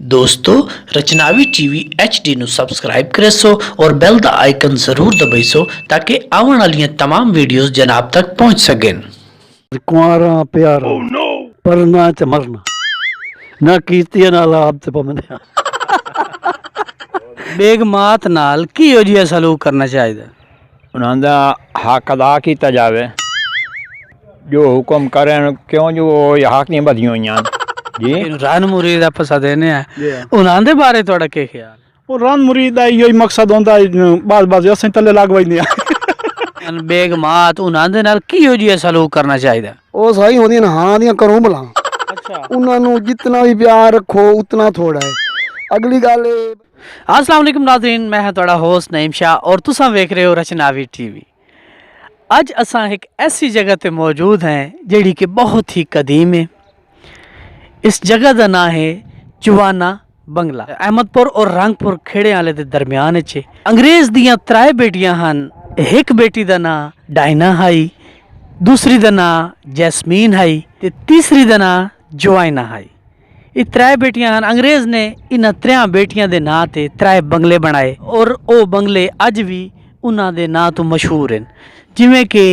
दोस्तों रचनावी TV HD ਨੂੰ subscribe ਕਰੋ और बेल ਦਾ आइकन जरूर दबाइसो ताकि आने वाली तमाम वीडियोस जनाब तक पहुंच सकें। कुआरा प्यारा परना च मरना ना कीतिया ना लाभ ते पमने बेगमात नाल किहो जिहा सलूक करना चाहिए? उन्हां दा हक अदा किया जाए जो हुक्म करें क्यों जो हक नहीं बदियां होइयां जी रन मुरीद फसा देने उन्हां दे बारे तुहाडा की ख्याल? ਉਹ ਰਨ ਮੁਰੀਦ ਦਾ ਇਹੋ ਹੀ ਮਕਸਦ ਹੁੰਦਾ ਬਾਜ਼ ਅਸੀਂ ਥੱਲੇ ਲੱਗ ਵਜਦੇ ਆ बेगमात उन्हां दे नाल किहो जिहा सलूक करना चाहिए? ਉਹ ਸਹੀ ਹੁੰਦੀਆਂ ਨੇ ਹਾਂ ਦੀਆਂ ਕਰੋ ਭਲਾ अच्छा ਉਹਨਾਂ ਨੂੰ जितना भी प्यार रखो उतना थोड़ा है। अगली गल अस्सलाम वालेकुम नाज़रीन, मैं हां तुहाडा होस्ट नईम शाह और तुसां वेख रहे हो रचनावी टीवी। अज असां एक ऐसी जगह ते मौजूद हैं जिहड़ी कि बहुत ही कदीम है। इस जगह का नाम है चुवाना बंगला। अहमदपुर और रंगपुर खेड़े वाले दे दरम्यान च अंग्रेज़ दियां त्रै बेटियां हन। एक बेटी का नाम डायना हाई, दूसरी का नाम जैस्मीन हाई ते तीसरी का नाम जोआइना हाई। ये त्रै बेटियां हन। अंग्रेज़ ने इन्हां त्रै बेटियां दे नां ते त्रै बंगले बनाए और वो बंगले अज भी उन्हां दे नां तो मशहूर हैं, जिवें कि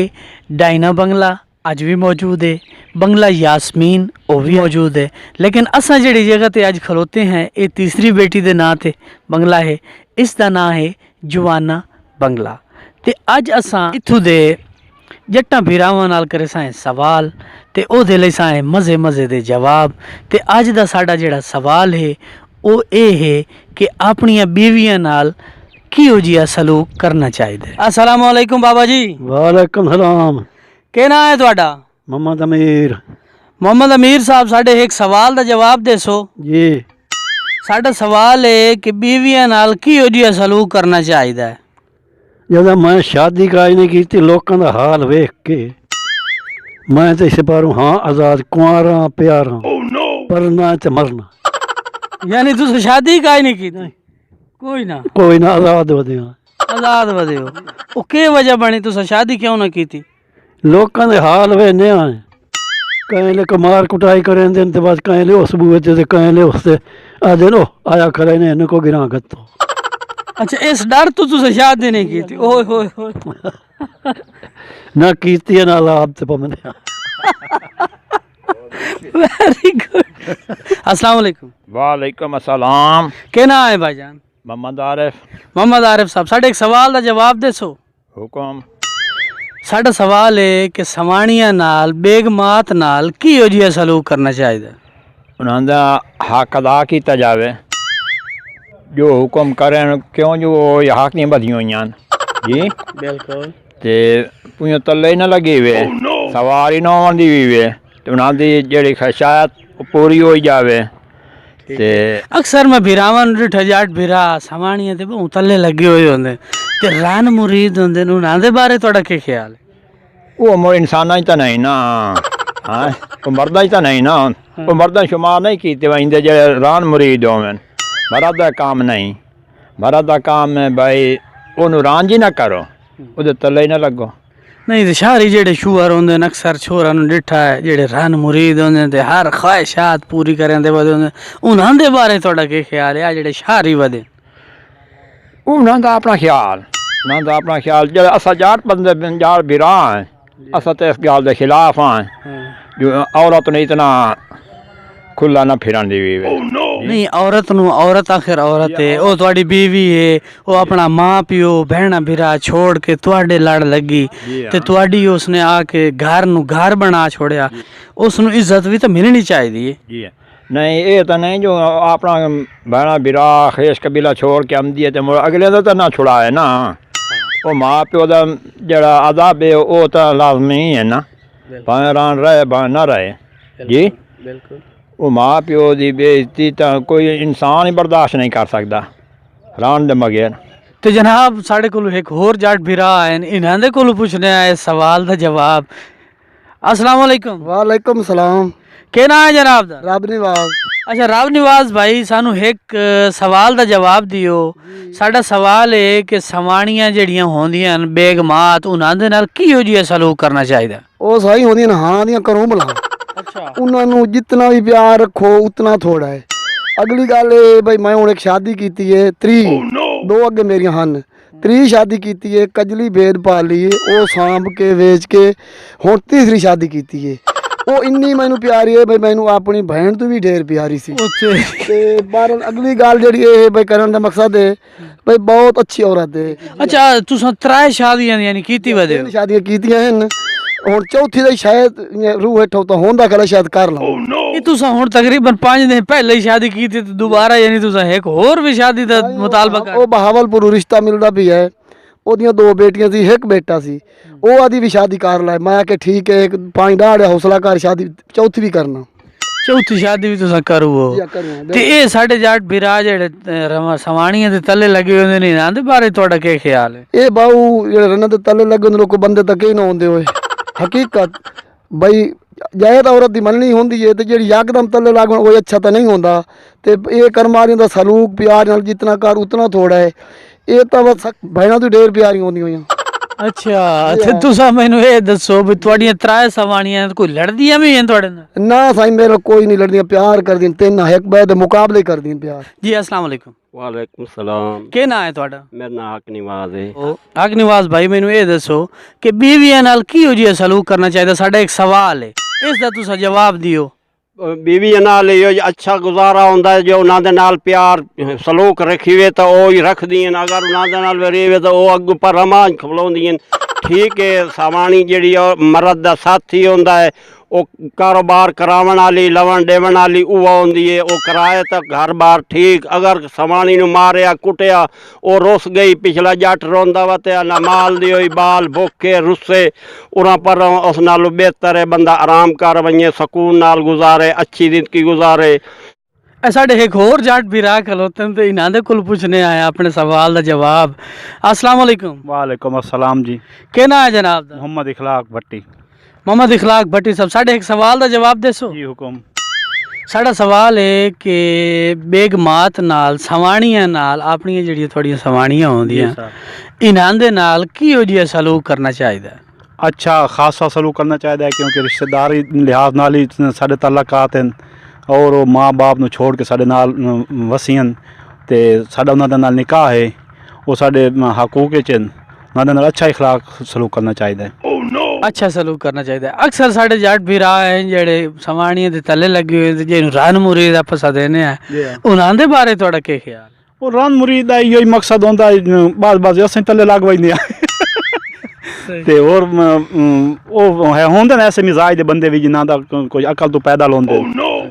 डायना बंगला अज भी मौजूद है, बंगला यास्मीन वो भी मौजूद है। लेकिन असां जिहड़ी जगह ते अज खलोते हैं ये तीसरी बेटी दे नां ते बंगला है, इसका नाम है जुवाना बंगला। ते अज असां इत्थों दे जट्टां भीरावां नाल करे सां सवाल ते ओहदे लई सां मज़े मज़े दे जवाब। ते अज दा साडा जिहड़ा सवाल है वो ये है कि अपनियां बीवियां नाल किहो जिहा सलूक करना चाहिए। अस्सलाम वालेकुम बाबा जी। वालेकुम सलाम। क्या नाम है तुहाडा? मोहम्मद अमीर मोहम्मद अमीर साहब, साढ़े एक सवाल का जवाब देसो जी। साडा सवाल है कि बीवियां नाल किहो जिहा सलूक करना चाहिए? जब मैं शादी काज नहीं की लोगों का हाल वेख के मैं तो इस बार हाँ आजाद कुआरा प्यारा परना च मरना यानी तुस शादी काज नहीं की? कोई ना आजाद हो दिया आजाद वदे हो। वो के वजह बनी तुस शादी क्यों ना की? लोगों के हाल वे ने कहीं ले कमार कुटाई करें दिन ते बाद कहीं ले उस बुए ते कहीं ले उससे आ देनो आया करे ने इनको गिरा गत्तो। अच्छा, इस डर तो तुस शादी नहीं की थी? ओए होए होए ना कीती ना लाभ ते पमने वेरी गुड। अस्सलाम वालेकुम। वालेकुम अस्सलाम। क्या नाम है भाईजान? मोहम्मद आरिफ। मोहम्मद आरिफ साहब, साढ़े एक सवाल का जवाब देसो। हुक्म साडा सवाल है कि सवाणियां नाल बेगमात नाल किहो जिहा सलूक करना चाहिए? उन्हां दा हक अदा किया जाए जो हुक्म करें क्यों जो हक नहीं बदियां होइयां जी बिल्कुल। ते पुइयों तले ना लगे वे सवारी ना आंदी भी वे ते उन्हां दी जेहड़ी ख्वाहिशात पूरी हो जाए। ते अक्सर मैं भिरावां नूं डिठा जट भिरा सवाणियां ते बहुत तले लगे हुए होंदे ते रन मुरीद होंदे ने, उन्हां दे बारे तुहाडा की ख्याल है? वो मोर इंसाना ही तो नहीं ना, हाँ वो मर्दा ही तो नहीं ना, वो मर्दा शुमार नहीं कीते वहीं जे रान मुरीद होवन। मर्द का काम नहीं, मर्द का काम है भाई ओनू रान जी ना करो उहदे तले ही ना लगो। नहीं तो शहरी जेड़े शूअर होंदे ने अक्सर छोरा नूं डिठा है जेड़े रन मुरीद होंदे ते हर ख्वाहिशात पूरी करन दे वदे होंदे, उन्हां दे बारे तुहाडा की ख्याल है? आ जेड़े शहरी वदे उन्हां दा अपना ख्याल ना दा अपना ख्याल जे असा जाट बंदे जाट बिरा हैं असा तो इस गल के खिलाफ हैं जो औरत ने इतना खुला ना फिरन दी भी नहीं। औरत नूं औरत आखिर औरत है, वो तुहाडी बीवी है, वो अपना माँ प्यो भैणा भिरा छोड़ के तुहाडे लड़ लगी ते तुहाडी उसने आके घर नूं घर बना छोड़िया, उसनूं इज्जत भी तो मिलनी चाहिए जी। नहीं ये तो नहीं जो अपना भैणा बिरा खेस कबीला छोड़ के आमदी है तो अगले का तो ना छुड़ाए ना, वो माँ प्यो का जड़ा अदाब है वो तो लाजमी है ना, भावें रान रहे भावें ना रहे जी। बिल्कुल। वो माँ प्यो की बेइज्जती तो कोई इंसान ही बर्दाश्त नहीं कर सकता रान दे बगैर। तो जनाब साढ़े को एक होर जट भिरा है, इन्हां दे कोलों पुछने आए सवाल का जवाब। अस्सलाम वालेकुम। वालेकुम सलाम। क्या नाम है जनाब दा? रब निवाज। अच्छा रब निवाज भाई, सानू एक सवाल का जवाब दियो। साडा सवाल है कि सवाणियां जड़ियां होंदियां न बेगमात उन्हां दे नाल किहो जिहा सलूक करना चाहिए? ਉਹ ਸਹੀ ਹੁੰਦੀਆਂ ਨੇ ਹਾਂ ਦੀਆਂ ਕਰੋ ਭਲਾ अच्छा ਉਹਨਾਂ ਨੂੰ जितना भी प्यार रखो उतना थोड़ा है। ਅਗਲੀ ਗੱਲ ਇਹ ਬਈ ਮੈਂ ਹੁਣ ਇੱਕ ਸ਼ਾਦੀ ਕੀਤੀ ਏ 3 ਦੋ ਅੱਗੇ ਮੇਰੀਆਂ ਹਨ 3 ਸ਼ਾਦੀ ਕੀਤੀ ਏ ਕਜਲੀ ਭੇਦ ਪਾ ਲਈ ਏ, ਉਹ ਸਾਂਭ ਕੇ ਵੇਚ ਕੇ ਹੁਣ ਤੀਸਰੀ ਸ਼ਾਦੀ ਕੀਤੀ ਏ। ਉਹ ਇੰਨੀ ਮੈਨੂੰ ਪਿਆਰੀ ਏ ਬਈ ਮੈਨੂੰ ਆਪਣੀ ਭੈਣ ਤੋਂ ਵੀ ਢੇਰ ਪਿਆਰੀ ਸੀ। ਤੇ ਪਰ ਅਗਲੀ ਗੱਲ ਜਿਹੜੀ ਇਹ ਬਈ ਕਰਨ ਦਾ ਮਕਸਦ ਹੈ ਬਈ ਬਹੁਤ ਅੱਛੀ ਔਰਤ ਹੈ। ਅੱਛਾ ਤੁਸੀਂ 3 ਸ਼ਾਦੀਆਂ ਯਾਨੀ ਕੀਤੀ ਵਦੇ 3 ਸ਼ਾਦੀਆਂ ਕੀਤੀਆਂ ਹਨ, ਹੁਣ ਚੌਥੀ ਦਾ ਸ਼ਾਇਦ ਰੂਹ ਹੇਠੋਂ ਤਾਂ ਹੁੰਦਾ ਖਲਾ ਸ਼ਾਇਦ ਕਰ ਲਵਾਂ। ਇਹ ਤੁਸੀਂ ਹੁਣ ਤਕਰੀਬਨ 5 ਦਿਨ ਪਹਿਲੇ ਹੀ ਸ਼ਾਦੀ ਕੀਤੀ ਤੇ ਦੁਬਾਰਾ ਯਾਨੀ ਤੁਸੀਂ ਇੱਕ ਹੋਰ ਵੀ ਸ਼ਾਦੀ ਦਾ ਮੁਤਾਲਬਾ ਕਰ ਉਹ ਬਹਾਵਲਪੁਰ ਰਿਸ਼ਤਾ ਮਿਲਦਾ ਵੀ ਹੈ, ਉਹਦੀਆਂ 2 ਬੇਟੀਆਂ ਸੀ ਇੱਕ ਬੇਟਾ ਸੀ, ਉਹ ਆਦੀ ਵੀ ਸ਼ਾਦੀ ਕਰ ਲੈ। ਮੈਂ ਕਿ ਠੀਕ ਹੈ 5 ਦਾੜਿਆ ਹੌਸਲਾ ਕਰ ਸ਼ਾਦੀ ਚੌਥੀ ਵੀ ਕਰਨਾ। ਚੌਥੀ ਸ਼ਾਦੀ ਵੀ ਤੁਸੀਂ ਕਰੋ ਜਾਂ ਕਰੂੰ ਤੇ ਇਹ ਸਾਡੇ ਜਾਟ ਬਿਰਾ ਜਿਹੜੇ ਸਵਾਣੀਆਂ ਦੇ ਤਲੇ ਲੱਗੇ ਹੁੰਦੇ ਨੇ ਇਹਨਾਂ ਦੇ ਬਾਰੇ ਤੁਹਾਡਾ ਕੀ ਖਿਆਲ ਹੈ? ਇਹ ਬਾਊ ਜਿਹੜੇ ਰੰਨਾਂ ਦੇ ਤਲੇ ਲੱਗੇ ਹੁੰਦੇ ਲੋਕ ਬੰਦੇ ਤੱਕ ਹੀ ਨਾ ਆਉਂਦੇ ਹੋਏ ਹਕੀਕਤ ਬਈ ਜਾਇਦ ਔਰਤ ਦੀ ਮੰਨਣੀ ਹੁੰਦੀ ਹੈ ਤੇ ਜਿਹੜੀ ਯਕਦਮ ਤਲੇ ਲੱਗਣ ਉਹ ਅੱਛਾ ਤਾਂ ਨਹੀਂ ਹੁੰਦਾ। ਤੇ ਇਹ ਕਰਮਾਰੀਆਂ ਦਾ ਸਲੂਕ ਪਿਆਰ ਨਾਲ ਜਿਤਨਾ ਕਰ ਉਤਨਾ ਥੋੜਾ ਹੈ। ਇਹ ਤਾਂ ਬਸ ਭੈਣਾਂ ਤੋਂ ਢੇਰ ਪਿਆਰੀਆਂ ਹੁੰਦੀਆਂ ਹੋਈਆਂ। ਅੱਛਾ ਤੇ ਤੁਸੀਂ ਮੈਨੂੰ ਇਹ ਦੱਸੋ ਵੀ ਤੁਹਾਡੀਆਂ 3 ਸਵਾਣੀਆਂ ਕੋਈ ਲੜਦੀਆਂ ਵੀ ਹਨ ਤੁਹਾਡੇ ਨਾਲ? ਨਾ ਸਾਈਂ ਮੇਰੇ ਕੋਈ ਨਹੀਂ ਲੜਦੀਆਂ, ਪਿਆਰ ਕਰਦੀਆਂ, 3 ਇੱਕ ਬੈ ਦੇ ਮੁਕਾਬਲੇ ਕਰਦੀਆਂ ਪਿਆਰ। ਜੀ अस्सलाम वालेकुम। वालेकुम सलाम। ਕੀ ਨਾਂ ਹੈ ਤੁਹਾਡਾ? मेरा नाम हक निवाज है। ਹਕ ਨਿਵਾਜ਼ ਭਾਈ ਮੈਨੂੰ ਇਹ ਦੱਸੋ ਕਿ ਬੀਵੀਆਂ ਨਾਲ ਕਿਹੋ ਜਿਹਾ ਸਲੂਕ ਕਰਨਾ ਚਾਹੀਦਾ? ਸਾਡਾ ਇੱਕ ਸਵਾਲ ਹੈ, ਇਸ ਦਾ ਤੁਸੀਂ ਜਵਾਬ ਦਿਓ। बीवी नाल इहो अच्छा गुजारा होंदा है जो उन्होंने नाल प्यार सलूक रखी वे तो वो ही रखदी हैं, अगर उन्होंने नाल रहे तो वो अग पर रमाज खलोंदी हैं। ठीक है सवाणी जिहड़ी मर्द दा साथी होंदा है वो कारोबार करावन वाली लवन देवन वाली उह होंदी है, वो कराए तो घर बार ठीक। अगर सवाणी नूं मारिया कुटिया वो रुस गई, पिछला जट रोंदा वा ते ना माल दी होई बाल भुखे रुस्से उरा पर उस नालों बेहतर है बंदा आराम कर वञे, सकून नाल गुजारे, अच्छी जिंदगी गुजारे। ਸਾਡੇ ਇੱਕ ਹੋਰ ਜੱਟ ਵੀ ਰਾਹ ਖਲੋਤੇ ਨੇ ਤੇ ਇਹਨਾਂ ਦੇ ਕੋਲ ਪੁੱਛਣੇ ਆਇਆ ਆਪਣੇ ਸਵਾਲ ਦਾ ਜਵਾਬ। अस्सलाम वालेकुम। वालेकुम अस्सलाम जी। ਕੀ ਨਾਂ ਹੈ ਜਨਾਬ ਦਾ? मोहम्मद इखलाक भट्टी। मोहम्मद इखलाक भट्टी साहब ਸਾਡੇ ਇੱਕ ਸਵਾਲ ਦਾ ਜਵਾਬ ਦੱਸੋ। जी हुकुम। ਸਾਡਾ ਸਵਾਲ ਹੈ ਕਿ ਬੇਗਮਾਤ ਨਾਲ ਸਵਾਣੀਆਂ ਨਾਲ ਆਪਣੀਆਂ ਜਿਹੜੀਆਂ ਤੁਹਾਡੀਆਂ ਸਵਾਣੀਆਂ ਹੁੰਦੀਆਂ ਇਹਨਾਂ ਦੇ ਨਾਲ ਕਿਹੋ ਜਿਹਾ ਸਲੂਕ ਕਰਨਾ ਚਾਹੀਦਾ? अच्छा खासा सलूक करना चाहिए क्योंकि रिश्तेदारी लिहाज नाल ही साडे ताल्लुकात हैं और वो माँ बाप ਨੂੰ छोड़ के साडे नाल वसीयन ते साडा उन्हां दे नाल निकाह है, वो साडे हकूक च उन्हां दे नाल अच्छा इखलाक सलूक करना चाहिए। अच्छा सलूक करना चाहिए। अक्सर साढ़े जट भी राह हैं जेड़े सवाणियां दे तले लगे हुए ते जिन्हों रन मुरीद फसा देने हैं उन्हां दे बारे थोड़ा क्या ख्याल? वो रन मुरीद दा इहो ही मकसद होंदा है बाज असें तले लग वैंदे ते और वो है होंदे ने ऐसे मिजाज दे बंदे भी जिन्हां दा कोई अकल तो पैदा होंदे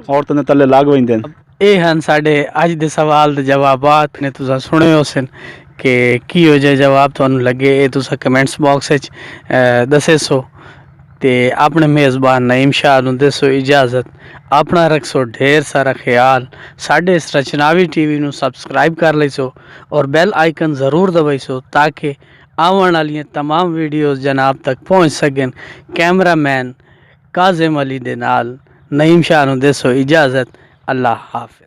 औरतां दे तले लग वैंदे। ਇਹ ਹਨ ਸਾਡੇ ਅੱਜ ਦੇ ਸਵਾਲ ਦੇ ਜਵਾਬਾਤ ਨੇ ਤੁਸੀਂ ਸੁਣੇ ਹੋ ਸਨ ਕਿ ਕਿਹੋ ਜਿਹਾ ਜਵਾਬ ਤੁਹਾਨੂੰ ਲੱਗੇ ਇਹ ਤੁਸੀਂ ਕਮੈਂਟਸ ਬਾਕਸ ਵਿੱਚ ਦੱਸੇ ਸੋ ਤੇ ਆਪਣੇ ਮੇਜ਼ਬਾਨ ਨਈਮ ਸ਼ਾਹ ਨੂੰ ਦੱਸੋ ਇਜਾਜ਼ਤ। ਆਪਣਾ ਰੱਖੋ ਢੇਰ ਸਾਰਾ ਖਿਆਲ। ਸਾਡੇ ਇਸ ਰਚਨਾਵੀ ਟੀਵੀ ਨੂੰ ਸਬਸਕ੍ਰਾਈਬ ਕਰ ਲਈਸੋ ਔਰ ਬੈਲ ਆਈਕਨ ਜ਼ਰੂਰ ਦਬਾਈਸੋ ताकि ਆਉਣ ਵਾਲੀਆਂ तमाम ਵੀਡੀਓਜ਼ ਜਨਾਬ ਤੱਕ ਪਹੁੰਚ ਸਕਣ। ਕੈਮਰਾਮੈਨ ਕਾਜ਼ਮ ਅਲੀ ਦੇ ਨਾਲ ਨਈਮ ਸ਼ਾਹ ਨੂੰ ਦੱਸੋ ਇਜਾਜ਼ਤ। अल्लाह हाफिज।